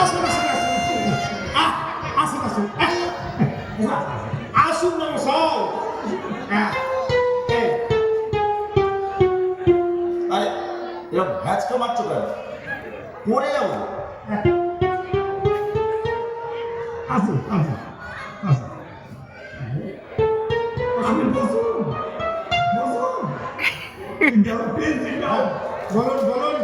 আসুন আসুন আসুন আসুন আসুন আসুন না মশাই। আরে এরকম ভ্যাচকা মারছো কেন? পড়ে যাবো। আসুন আসুন আসুন আপনি বসুন বসুন। বলুন বলুন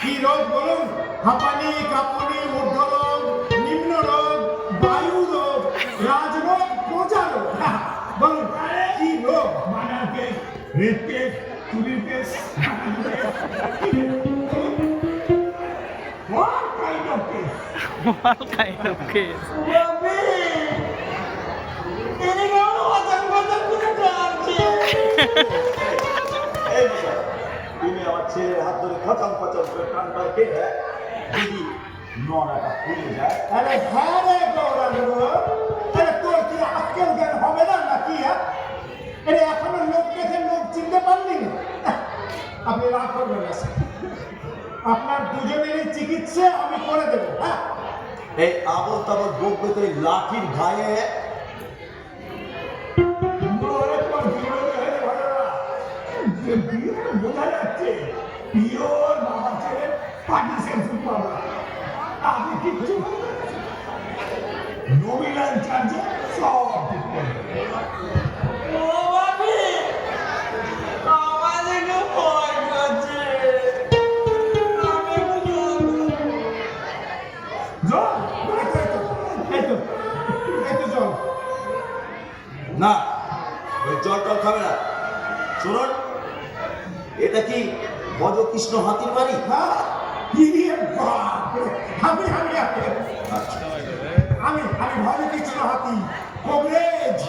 কি রোগ বলুন? হাঁপানি, কাঁপুনি, ঊর্ধ্বরোগ, নিম্ন রোগ, বায়ু রোগ, রাজরোগ, প্রজা রোগ। বলুন কি রোগ? মার্ডার কেস, রেপ কেস, চুরির case, what kind of case? What kind of case? এই মশাই, তুমি আমার ছেলের হাত ধরে খচাম খচাম করে টান টান কেটে যদি নড়াটা খুলে যায়। আরে হ্যাঁ রে গৌরাঙ্গ, আরে তোর কি আজকের জ্ঞান হবে না নাকি? আরে এখনো লোক দেখে লোক চিনতে পারলি না? আপনি রাগ করবেন না স্যার। আপনার দুজনেরই চিকিৎসা আমি করে দেবো। হ্যাঁ এই আবল তাবল বকবে তো এই লাঠির ঘায়ে। বোঝা যাচ্ছে পিওর বাবা ছেলে পার্টি সেন্স পাওয়া। আপনি কিচ্ছু নমিনাল চার্জে সব ঠিক করে জল, এই তো জল। না, ওই জল টল খাবে না। শুনুন, এটা কি ভজকৃষ্ণ হাতির বাড়ি? হ্যাঁ কি রে বাপ রে, আমি আমি আমি আমি ভালো কিছু হাতি কবরেজ।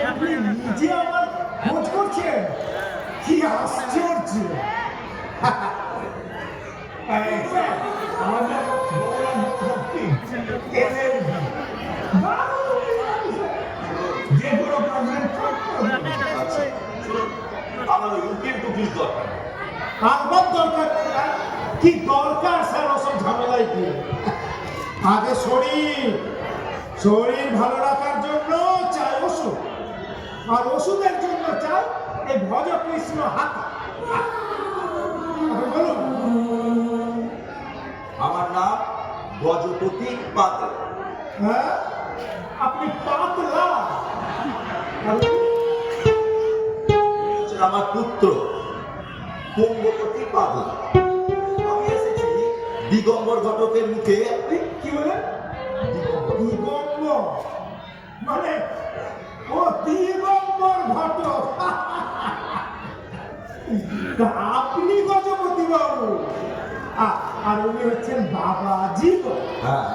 আপনি নিজে আমার খোঁজ করছেন, কি আশ্চর্য। আমাদের শক্তি যে কোনো প্রবলেম আচ্ছা, শুনুন, আমার ওই উকিল টুকিল দরকার নেই। আমার দরকার কি দরকার স্যার ওসব ঝামেলায় কি? আগে শরীর ভালো রাখার জন্য চাই ওষুধ, আর ওষুধের জন্য চাই এই ভজকৃষ্ণ হাতি। বলুন। আমার নাম গজপতি পাত্র। হ্যাঁ আপনি পাতলা। আমার পুত্র কুম্ভপতি পাগল। আমি এসেছি দিগম্বর ঘটকের মুখে। কি বলেন? দিগম্বর মানে ও দিগম্বর ঘটক। আপনি গজপতি বাবু, আর উনি হচ্ছেন বাবাজি। হ্যাঁ,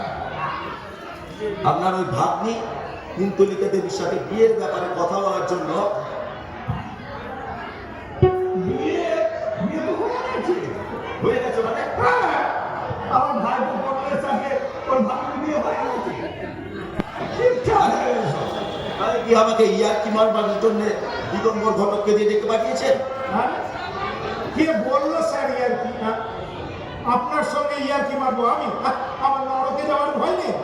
আপনার ওই ভাগ্নি কুন্তলিকা দেবীর সাথে বিয়ের ব্যাপারে কথা বলার জন্য হয়ে গেছে। মানে আমার ভাই বোনের সাথে ওর ভাগ্নি বিয়ে হয়ে গেছে। তাহলে কি আমাকে ইয়ার্কি মারবার জন্য দিগম্বর ঘটককে দিয়ে ডেকে পাঠিয়েছেন? হ্যাঁ কে বললো স্যার ইয়ার কি? আপনার সঙ্গে ইয়ার কি মারবো আমি? আমার নরকে যাওয়ার ভয় নেই।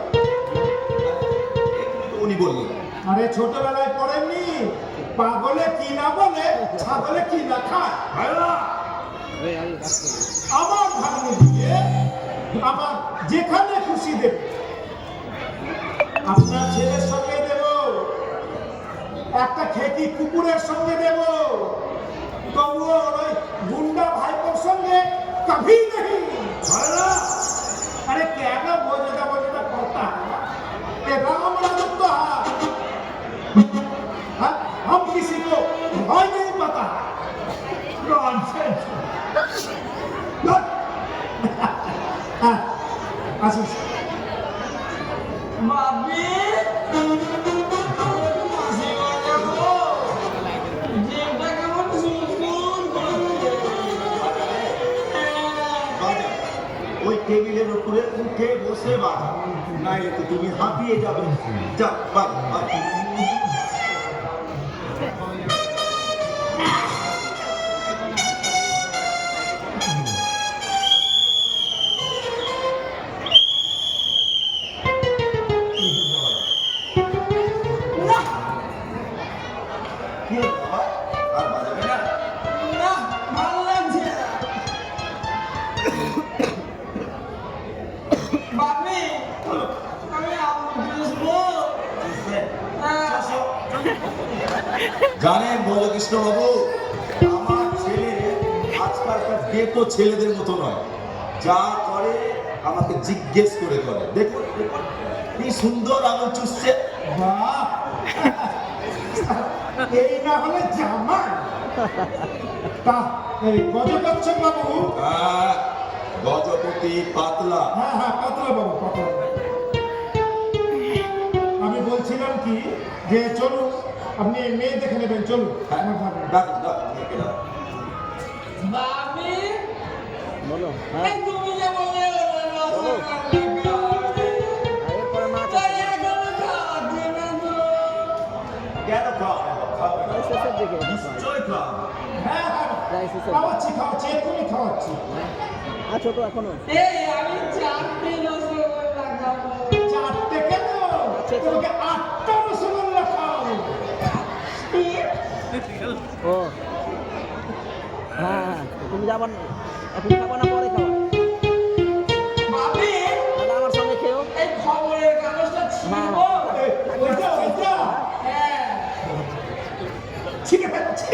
উনি বললেন। আরে ছোটবেলায় পড়েননি পাগলে কি না বলে ছাগলে কি না খায়? আমার ভাগ্নে দিয়ে আমার যেখানে খুশি দেব। আপনার ছেলের সঙ্গে দেব, একটা খেকি কুকুরের সঙ্গে দেব, তবুও ওই গুন্ডা ভাইপোর সঙ্গে কভি নেই। अरे क्या ना बोझा करता है राम राजत्व है। हम किसी को भय नहीं पता। आशीष ওই টেবিলের উপরে উঠে বসে বাঁধা, না এতে তুমি হাঁপিয়ে যাবে। যা বাদ বাদ। বাপি আমি আঙুল চুষবো জানেন ভজকৃষ্ণ বাবু, আমার ছেলে আজকালকার ডেপো ছেলেদের মতো নয়, যা করে আমাকে জিজ্ঞেস করে করে। দেখুন দেখুন, কি সুন্দর আঙুল চুষছে। বাহ! এই না হলে জামাই। তা এই গজকচ্ছপ বাবু, হ্যাঁ, গজপতি পাতলা। হ্যাঁ হ্যাঁ, পাতলা বাবু, পাতলা বাবু। আমি বলছিলাম কি যে চলুন, আপনি মেয়ে দেখে নেবেন, চলুন। হ্যাঁ, আমার ভাবনা। ডাকুন, ডাকুন, ডেকে ডাকুন। বাপি বলো এই তুমি যে বললে এরপরে মাছ তাই এখনো খাওয়াচ্ছি না তো। কেন খাওয়াবেন না? খাওয়াবেন না? শেষের দিকে নিশ্চয়ই খাওয়াবেন। হ্যাঁ হ্যাঁ, প্রায় শেষের খাওয়াচ্ছি খাওয়াচ্ছি, এক্ষুনি খাওয়াচ্ছি। আছো তো এখনো এই আমি চারটে রসগোল্লা খাবো। 4টে কেন? তোমাকে 8টা রসগোল্লা খাওয়াবো। ও হ্যাঁ হ্যাঁ, তুমি যাবা না, এখন খাবা না পরে খাবা, বাপি তাহলে আমার সঙ্গে খেও। এই খবরের কাগজটা ছিড়বো। এই, ওইটা ওইটা হ্যাঁ ঠিক আছে